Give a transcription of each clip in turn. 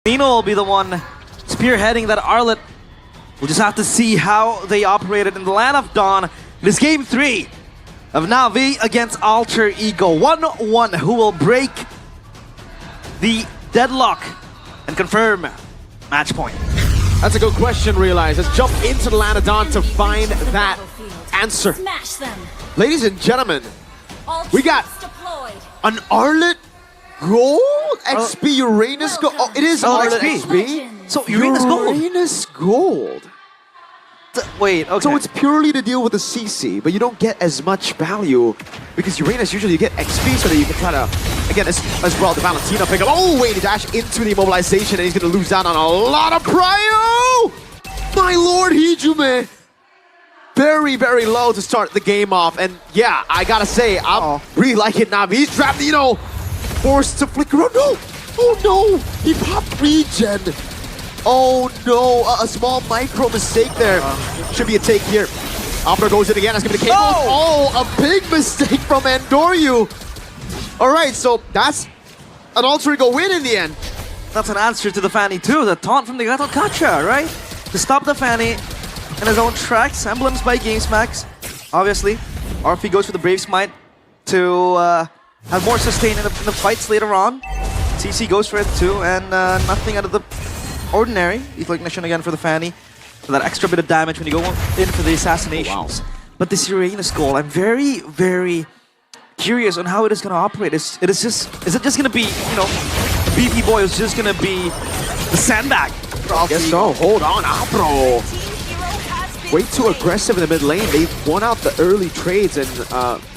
Nino will be the one spearheading that Arlet. We'll just have to see how they operated in the Land of Dawn. It is Game 3 of Navi against Alter Ego. 1-1. Who will break the deadlock and confirm match point? That's a good question, Realize. Let's jump into the Land of Dawn to find that answer. Ladies and gentlemen, we got an Arlet Gold XP Uranus Gold. Oh, it is Arlet XP. So Uranus Gold. Uranus Gold. Wait, okay. So it's purely to deal with the CC, but you don't get as much value because Uranus usually you get XP so that you can try to, again, as well, the Valentina pick up. Oh, wait, he dashed into the immobilization and he's going to lose out on a lot of prio! My lord, Hijume! Very, very low to start the game off. And yeah, I gotta say, I'm really liking Navi. He's trapped, you know, forced to flicker. Oh no! Oh no! He popped regen! Oh no, a small micro mistake there. Should be a take here. Opera goes in again, that's gonna be the cable. Oh, a big mistake from Andoryu. Alright, so that's an Alter Ego win in the end. That's an answer to the Fanny too, the taunt from the Gato Kacha, right? To stop the Fanny in his own tracks, emblems by GameSmax. Obviously, RP goes for the Brave Smite to have more sustain in the fights later on. CC goes for it too, and nothing out of the ordinary. Lethal Ignition again for the Fanny. For that extra bit of damage when you go in for the assassinations. But this Uranus goal, I'm very, very curious on how it is going to operate. Is it just going to be, you know, the BP boy is just going to be the sandbag? Yes, so. Hold on, Apro. Way too aggressive in the mid lane. They won out the early trades, and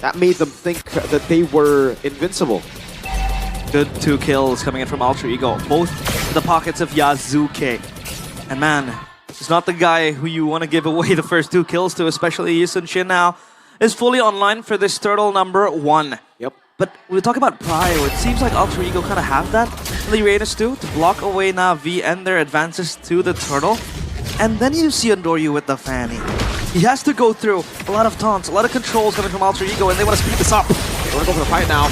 that made them think that they were invincible. Good 2 kills coming in from Alter Ego, both in the pockets of Yazuke. And man, he's not the guy who you want to give away the first 2 kills to, especially Yisun Shin now is fully online for this turtle number 1. Yep. But when we talk about prio, it seems like Alter Ego kind of have that in the Uranus too, to block away Navi and their advances to the turtle. And then you see Andoryu with the Fanny. He has to go through a lot of taunts, a lot of controls coming from Alter Ego, and they want to speed this up. They want to go for the fight now.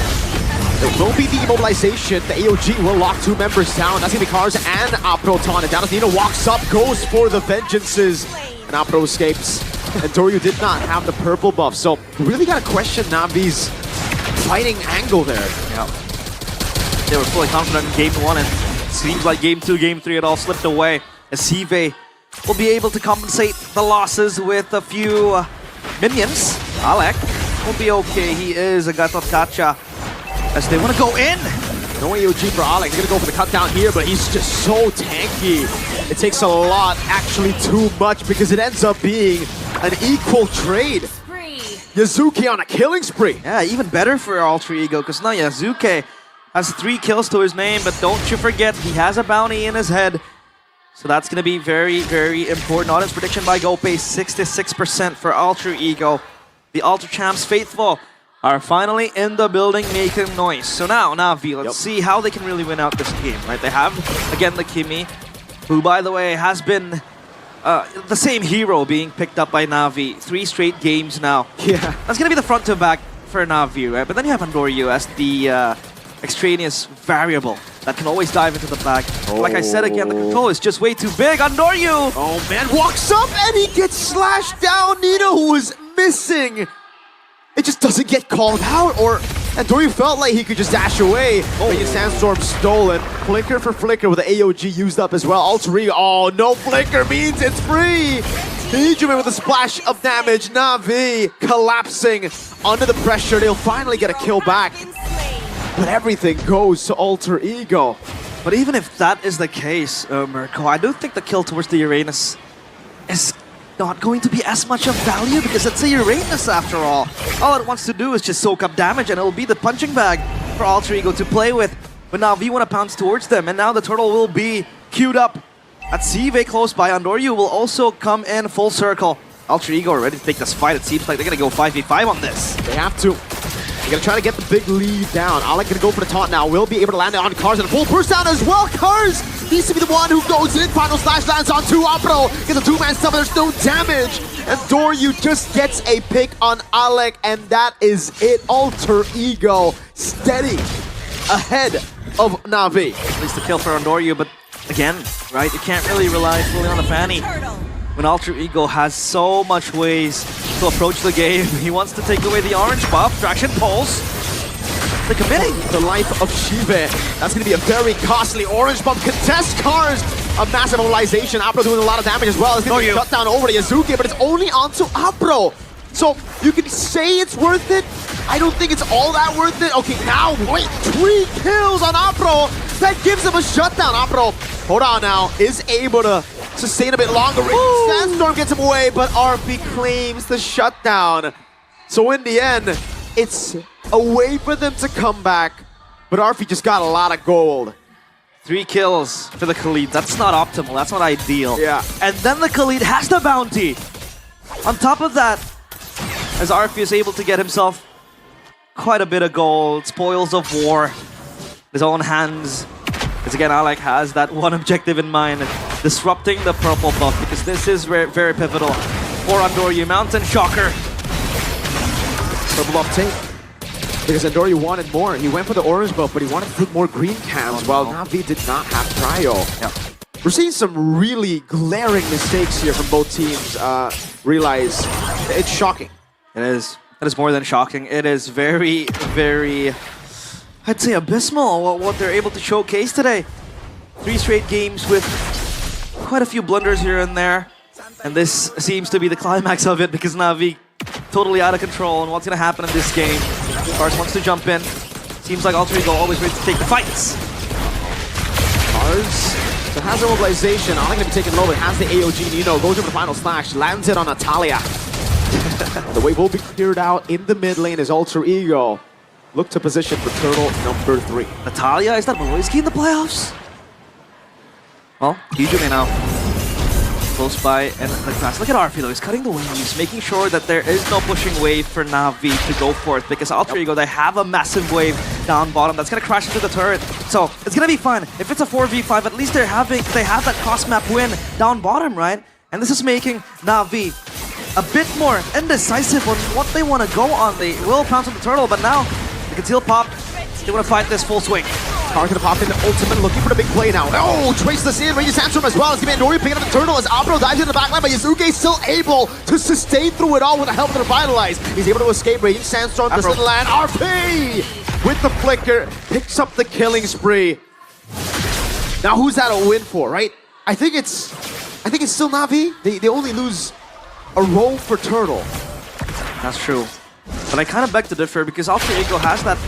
There will be the immobilization. The AOG will lock 2 members down. That's going to be Cars and Apro taunted down. As Nino walks up, goes for the vengeances. And Apro escapes. And Doryu did not have the purple buff. So really got to question Navi's fighting angle there. Yeah. They were fully confident in Game 1, and it seems like Game 2, Game 3, it all slipped away. As Sive will be able to compensate the losses with a few minions. Alec will be okay. He is a Gatot Kacha. As they want to go in. No AOG for Alec. They're going to go for the cut down here, but he's just so tanky. It takes a lot, actually too much, because it ends up being an equal trade. Yazuki on a killing spree. Yeah, even better for Alter Ego, because now Yazuki has 3 kills to his name, but don't you forget, he has a bounty in his head. So that's going to be very, very important. Audience prediction by GoPay, 66% for Alter Ego. The Alter Champs faithful are finally in the building making noise. So now, Navi, let's see how they can really win out this game, right? They have, again, the Kimi, who, by the way, has been the same hero being picked up by Navi 3 straight games now. Yeah. That's going to be the front to back for Navi, right? But then you have Andoryu as the extraneous variable that can always dive into the back. Like I said again, the control is just way too big. Andoryu! Oh man, walks up and he gets slashed down. Nino, who was missing. It just doesn't get called out, or Andoryu felt like he could just dash away. But Sandstorm stolen. Flicker for Flicker with the AOG used up as well. Alter Ego, oh, no Flicker means it's free! Hijume with a splash of damage. Navi collapsing under the pressure. They'll finally get a kill back. But everything goes to Alter Ego. But even if that is the case, Mirko, I do think the kill towards the Uranus is not going to be as much of value, because it's a Uranus after all. All it wants to do is just soak up damage, and it'll be the punching bag for Alter Ego to play with. But now V want to pounce towards them, and now the turtle will be queued up at Sive close by. Andoryu will also come in full circle. Alter Ego are ready to take this fight. It seems like they're going to go 5v5 on this. They have to. They're going to try to get the big lead down. Alec going to go for the taunt now. Will be able to land it on Cars and a full burst down as well. Cars needs to be the one who goes in. Final slash lands on 2. Apro gets a 2-man summon. There's no damage. And Doryu just gets a pick on Alec, and that is it. Alter Ego steady ahead of Navi. At least the kill for Andoryu, but again, right? You can't really rely fully on the Fanny. When Alter Ego has so much ways to approach the game, he wants to take away the orange buff. Traction pulse. The committing. The life of Shive. That's going to be a very costly orange buff. Contest cars. A massive mobilization. Apro doing a lot of damage as well. It's going to be shut down over to Yazuki, but it's only onto Apro. So you can say it's worth it. I don't think it's all that worth it. Okay, now wait, 3 kills on Apro. That gives him a shutdown. Apro, hold on now, is able to sustain a bit longer. Sandstorm gets him away, but RP claims the shutdown. So in the end, it's a way for them to come back, but RP just got a lot of gold. 3 kills for the Khalid. That's not optimal. That's not ideal. Yeah. And then the Khalid has the bounty. On top of that, as RP is able to get himself quite a bit of gold, spoils of war, his own hands. Because again, Alec has that one objective in mind, disrupting the purple buff, because this is very, very pivotal for Andoryu. Mountain Shocker. Purple buff take. Because Andoryu wanted more. He went for the orange buff, but he wanted to take more green cams, while Navi did not have Cryo. Yep. We're seeing some really glaring mistakes here from both teams. Realize it's shocking. It is. It is more than shocking. It is very, very, I'd say, abysmal what they're able to showcase today. 3 straight games with quite a few blunders here and there. And this seems to be the climax of it, because Navi totally out of control and what's going to happen in this game. Cars wants to jump in. Seems like Alter Ego always ready to take the fights. Cars. So has the mobilization. Not going to be taken low, but has the AOG. Nino goes over the final slash, lands it on Natalia. The wave will be cleared out in the mid lane as Alter Ego look to position for turtle number 3. Natalia, is that Maloyski in the playoffs? Well, Hijumi now. Close by and the class. Look at Arfi though, he's cutting the waves, making sure that there is no pushing wave for Navi to go for it, because Alter Ego, they have a massive wave down bottom that's gonna crash into the turret. So it's gonna be fun. If it's a 4v5, at least they have that cross-map win down bottom, right? And this is making Navi a bit more indecisive on what they want to go on. They will pounce on the turtle, but now the conceal pop, they want to fight this full swing. Car gonna pop in the ultimate, looking for the big play now. Oh, trace this in, Raging Sandstorm as well. It's gonna be Andoryu picking up the turtle as Apro dives into the backline, but Yazuki still able to sustain through it all with the help of the Revitalize. He's able to escape. Raging Sandstorm doesn't land. RP with the flicker picks up the killing spree. Now who's that a win for, right? I think it's still Navi. They only lose a roll for turtle. That's true. But I kind of beg to differ, because Alter Ego has that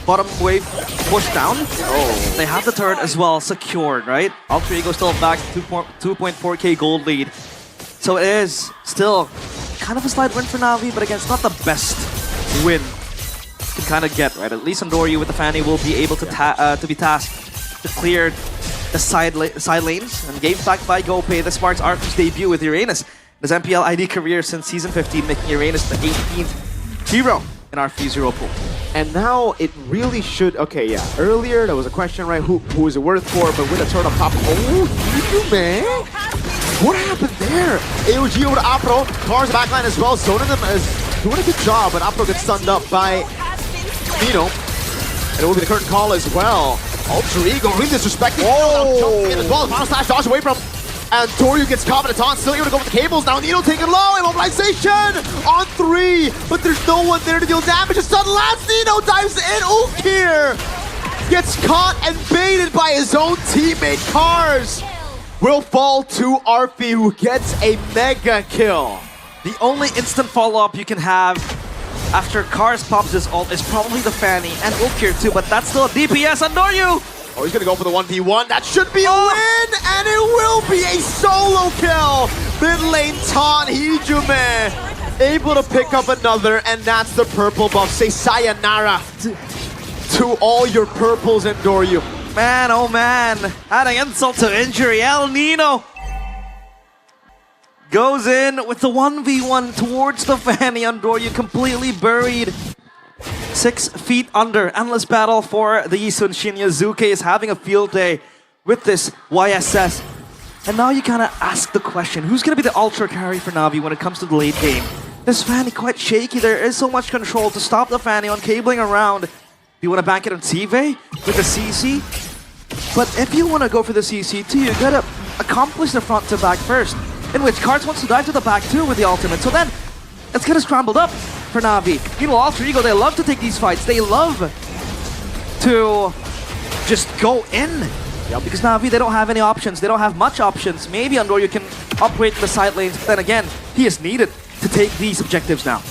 bottom wave push down. Oh. They have the turret as well secured, right? Alter Ego still back 2.4k gold lead. So it is still kind of a slight win for Navi, but again, it's not the best win you can kind of get, right? At least Andoryu with the Fanny will be able to be tasked to clear the side lanes, and games backed by GoPay. This marks Arthur's debut with Uranus. His MPL ID career since Season 15, making Uranus the 18th hero in our F0 pool. And now it really should... Okay, yeah. Earlier, there was a question, right? Who is it worth for? But with a turtle pop... Oh, man! What happened there? AOG over to Apro. Cars backline as well. Zoning them is doing a good job, but Apro gets stunned up by Nino. And it will be the curtain call as well. Alter Ego really disrespecting. Oh! Jumping in as well. Final slash dodge away from... And Toryu gets caught, but it's on. Still able to go with the cables. Now Nino taking low. Immobilization on 3. But there's no one there to deal damage. It's stun last. Nino dives in. Ukir gets caught and baited by his own teammate. Cars will fall to Arfi, who gets a mega kill. The only instant follow-up you can have after Cars pops his ult is probably the Fanny and Ukir too, but that's still a DPS on Noryu. Oh, he's gonna go for the 1v1. That should be a win, and it will be a solo kill. Mid lane Ton Hijume able to pick up another, and that's the purple buff. Say sayonara to all your purples and Noryu. Man, oh man, adding insult to injury. El Nino goes in with the 1v1 towards the Fanny on Noryu, completely buried. 6 feet under. Endless battle for the Yisun Shin. Yazuki is having a field day with this YSS. And now you kind of ask the question, who's going to be the ultra carry for Navi when it comes to the late game? This Fanny quite shaky. There is so much control to stop the Fanny on cabling around. Do you want to bank it on TV with the CC? But if you want to go for the CC2, you gotta accomplish the front to back first. In which Cards wants to dive to the back too with the ultimate. So then, it's kind of scrambled up for Navi. Meanwhile, Alter Ego, they love to take these fights. They love to just go in. Yep. Because Navi, they don't have any options. They don't have much options. Maybe Andoryu can operate in the side lanes. But then again, he is needed to take these objectives now.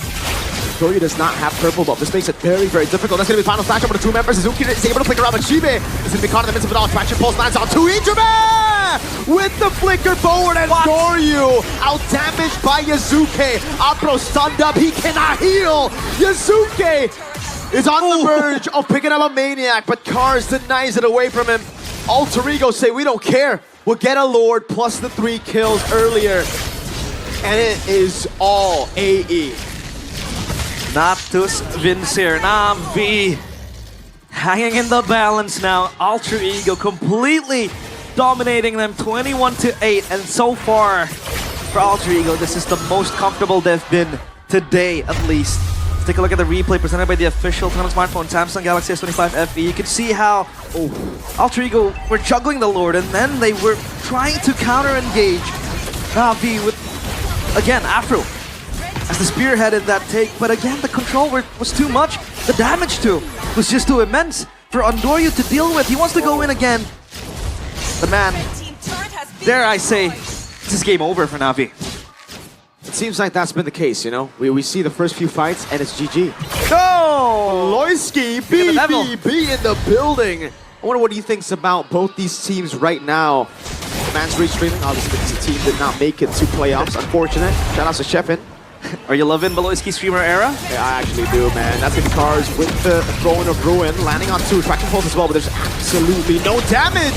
Doyu does not have purple buff. This makes it very, very difficult. That's going to be the final flash over the two members. Izuki is able to flicker out, but Shibe is going to be caught in the midst of it all. Traction pulse lands on two. Ijume with the flicker forward, and Doryu out-damaged by Yazuke. Apro stunned up. He cannot heal. Yazuke is on the verge of picking up a Maniac, but Cars denies it away from him. Alter Ego say, we don't care. We'll get a Lord plus the 3 kills earlier. And it is all AE. Natus Vincere, Navi hanging in the balance now. Alter Ego completely dominating them 21-8, and so far for Alter Ego, this is the most comfortable they've been today at least. Let's take a look at the replay presented by the official tournament smartphone Samsung Galaxy S25 FE. You can see how Alter Ego were juggling the Lord, and then they were trying to counter-engage Navi with, again, Afro as the spearheaded that take, but again, the control was too much. The damage too was just too immense for Andoryu to deal with. He wants to go in again. But man, dare I say, this is game over for Navi. It seems like that's been the case, you know? We see the first few fights and it's GG. Go! Loisky, BBB in the building. I wonder what he thinks about both these teams right now. The man's restreaming, obviously because the team did not make it to playoffs, unfortunate. Shout out to Sheffin. Are you loving Beloyski streamer era? Yeah, I actually do, man. That's gonna be Cars with the Throne of Ruin, landing on 2, tracking pulse as well, but there's absolutely no damage!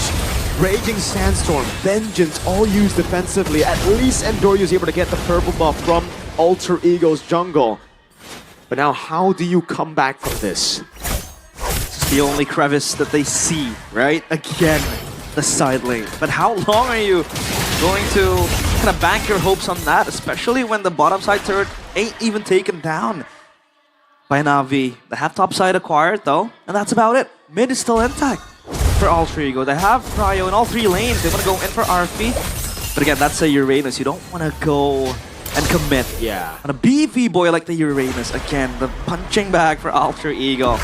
Raging Sandstorm, Vengeance, all used defensively. At least Andoryu is able to get the purple buff from Alter Ego's jungle. But now, how do you come back from this? It's the only crevice that they see, right? Again, the side lane. But how long are you going to kind of bank your hopes on that, especially when the bottom side turret ain't even taken down by Navi? They have top side acquired though, and that's about it. Mid is still intact for Alter Ego. They have Cryo in all 3 lanes. They want to go in for RP. But again, that's a Uranus. You don't want to go and commit. Yeah. On a beefy boy like the Uranus. Again, the punching bag for Alter Ego.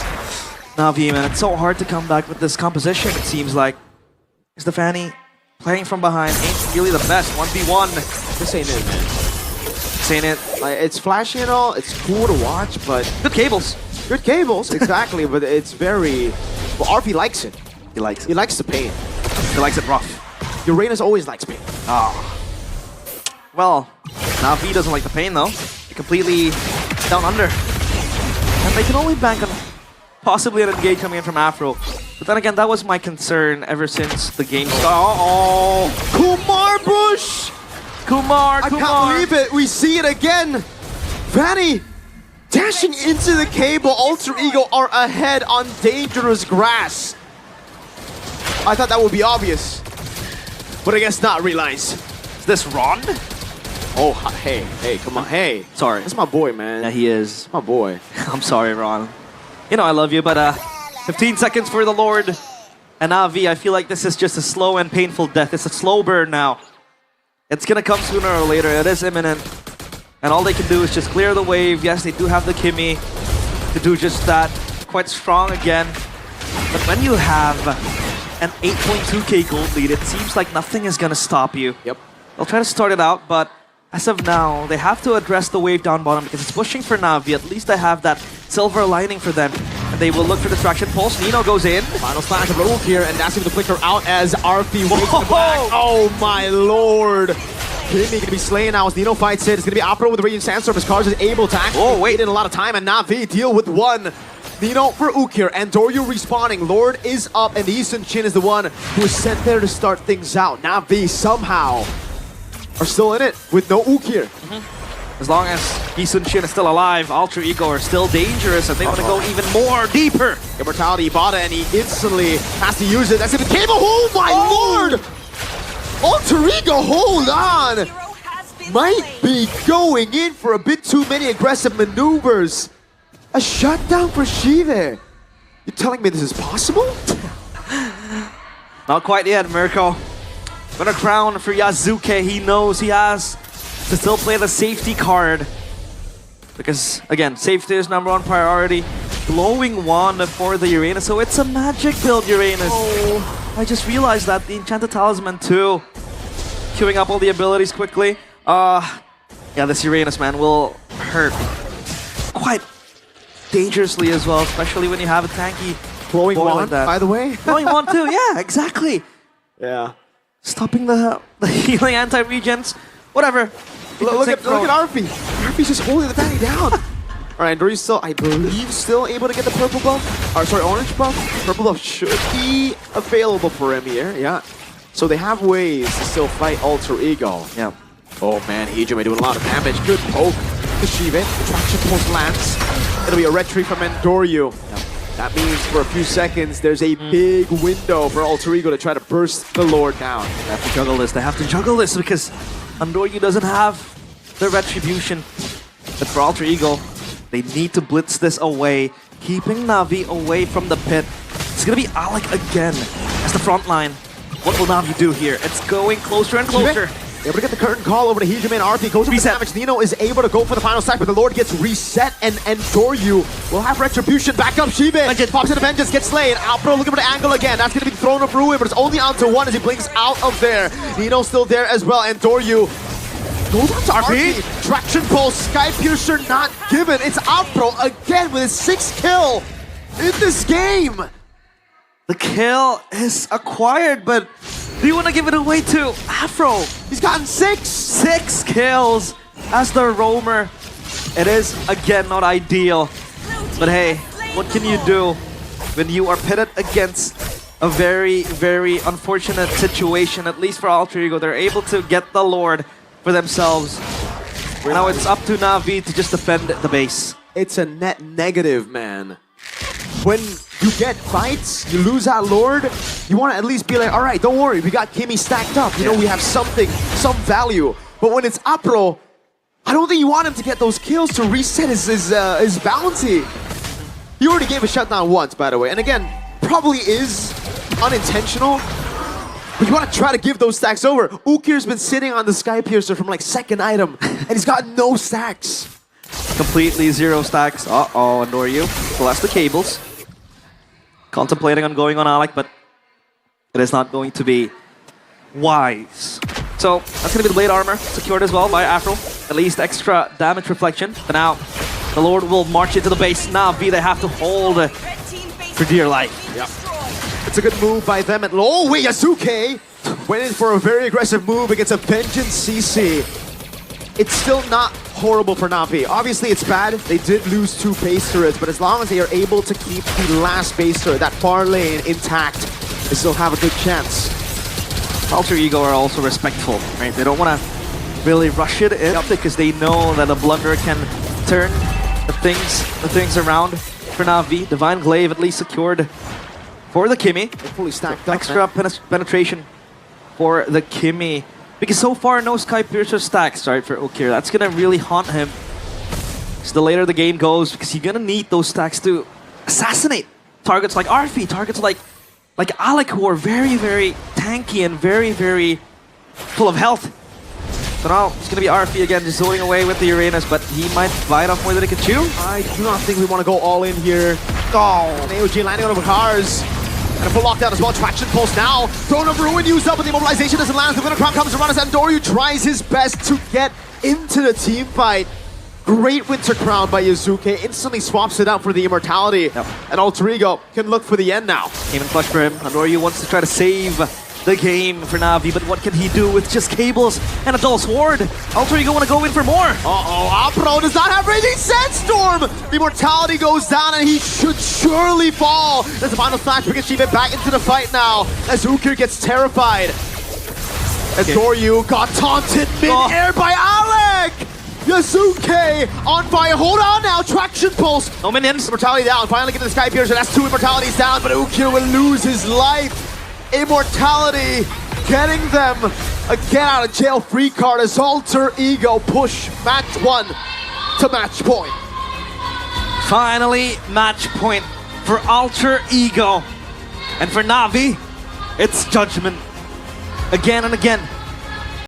Navi, man, it's so hard to come back with this composition, it seems like. Is the Fanny playing from behind ain't really the best. 1v1. This ain't it, man. This ain't it. Like, it's flashy and all, it's cool to watch, but... Good cables. Good cables, exactly, but it's very... Well, RP likes it. He likes it. He likes the pain. He likes it rough. Uranus always likes pain. Ah. Well, Navi doesn't like the pain though. They're completely down under. And they can only bank on possibly an engage coming in from Afro. But then again, that was my concern ever since the game started. Oh, Kumar Bush! Kumar! I can't believe it. We see it again. Fanny dashing into the cable. Alter Ego are ahead on dangerous grass. I thought that would be obvious, but I guess not. Realize. Is this Ron? Oh, hey, come on, hey. Sorry. That's my boy, man. Yeah, he is. My boy. I'm sorry, Ron. You know I love you, but 15 seconds for the Lord. And Navi, I feel like this is just a slow and painful death. It's a slow burn now. It's gonna come sooner or later. It is imminent. And all they can do is just clear the wave. Yes, they do have the Kimmy to do just that. Quite strong again. But when you have an 8.2k gold lead, it seems like nothing is gonna stop you. Yep. They'll try to start it out, but as of now, they have to address the wave down bottom because it's pushing for Navi. At least they have that silver lining for them. And they will look for distraction pulse. Nino goes in. Final slash of Raoul here, and that's going to flicker out as RP waits the back. Oh my lord! Kimmy gonna be slaying now as Nino fights it. It's gonna be Opera with the Radiant Sandstorm as Cars is able to actually wait in a lot of time, and Navi deal with one. Nino for Ukir, and Doryu respawning. Lord is up, and the Eastern Chin is the one who is sent there to start things out. Navi somehow are still in it with no Ukir. As long as Hisun Shin is still alive, Alter Ego are still dangerous, and they want to go even more deeper. Immortality Ibarra, and he instantly has to use it. That's in the cable. Oh my lord! Alter Ego, hold on! Might be going in for a bit too many aggressive maneuvers. A shutdown for Shive. You're telling me this is possible? Not quite yet, Mirko. Gonna crown for Yazuke. He knows he has to still play the safety card. Because, again, safety is #1 priority. Glowing Wand for the Uranus, so it's a magic build, Uranus. Oh, I just realized that. The Enchanted Talisman too. Queuing up all the abilities quickly. Yeah, this Uranus, man, will hurt quite dangerously as well, especially when you have a tanky Glowing boy Wand, like that. by the way. Glowing Wand too, yeah, exactly. Yeah. Stopping the healing anti-regens, whatever. Look at Arfi. Arfi's just holding the tanky down. All right, Dory's still, I believe, still able to get the purple buff. Or sorry, orange buff. Purple buff should be available for him here. Yeah. So they have ways to still fight Alter Ego. Yeah. Oh man, Hijime doing a lot of damage. Good poke. The Shiva. Traction pulse lands. It'll be a retreat from Endoryu. Yeah. That means for a few seconds, there's a big window for Alter Ego to try to burst the Lord down. They have to juggle this. They have to juggle this because Endoryu doesn't have the retribution. But for Alter Ego, they need to blitz this away, keeping Navi away from the pit. It's gonna be Alec again as the front line. What will Navi do here? It's going closer and closer. Able to get the curtain call over to Hijime and Arfi. Goes for the damage. Nino is able to go for the final stack, but the Lord gets reset, and Endoryu will have retribution. Back up Shiva. Pops into Vengeance, gets slain. Alpro looking for the angle again. That's going to be thrown of Ruin, but it's only onto one as he blinks out of there. Nino's still there as well. Endoryu goes on to Arfi. Traction Pulse. Sky Piercer not given. It's Alpro again with his 6th kill in this game. The kill is acquired, but do you want to give it away to Afro? He's gotten 6! 6 kills as the roamer. It is, again, not ideal. But hey, what can you do when you are pitted against a very, very unfortunate situation? At least for Alter Ego, they're able to get the Lord for themselves. Now it's up to Navi to just defend the base. It's a net negative, man. When you get fights, you lose that Lord, you want to at least be like, all right, don't worry, we got Kimmy stacked up. You know, we have something, some value. But when it's Apro, I don't think you want him to get those kills to reset his bounty. He already gave a shutdown once, by the way. And again, probably is unintentional. But you want to try to give those stacks over. Ukir's been sitting on the Sky Piercer from like 2nd item, and he's got no stacks. Completely 0 stacks. Uh-oh, Endoryu still has the cables. Contemplating on going on Alec, but it is not going to be wise. So that's going to be the blade armor secured as well by Afro. At least extra damage reflection. But now the Lord will march into the base. Navi, they have to hold for dear life. Yep. It's a good move by them. And oh wait, Yasuke went in for a very aggressive move against a Vengeance CC. It's still not horrible for Navi. Obviously, it's bad. They did lose 2 base turrets, but as long as they are able to keep the last base turret, that far lane, intact, they still have a good chance. Alter Ego are also respectful, right? They don't want to really rush it in because they know that a blunder can turn the things around for Navi. Divine Glaive at least secured for the Kimmy. They're fully stacked up. Extra penetration for the Kimmy. Because so far, no Sky Piercer stacks, right, for Ukir. That's going to really haunt him. So the later the game goes, because you're going to need those stacks to assassinate targets like Arfi, targets like Alec, who are very, very tanky and very, very full of health. So now it's going to be Arfi again, just zoning away with the Uranus, but he might bite off more than he can chew. I do not think we want to go all in here. Oh, AOG landing on the cars. And a full lockdown as well. Traction Pulse now. Throne of Ruin used up, but the immobilization doesn't land. The winner crown comes around as Endoryu tries his best to get into the team fight. Great Winter Crown by Yazuke. Instantly swaps it out for the Immortality. Yep. And Alter Ego can look for the end now. Came in clutch for him. Endoryu wants to try to save the game for Navi, but what can he do with just cables and a dull sword? Alter Ego want to go in for more. Uh-oh, Apro does not have Raging Sandstorm! The Immortality goes down and he should surely fall. There's the final flash because Shiva back into the fight now as Ukir gets terrified. And Doryu got taunted mid-air by Alec! Yasuke on fire. Hold on now. Traction Pulse. No minions. Immortality down. Finally getting the Sky Piercer. That's 2 Immortalities down, but Ukir will lose his life. Immortality getting them a get out of jail free card as Alter Ego push match 1 to match point. Finally, match point for Alter Ego. And for Navi, It's judgment. Again and again.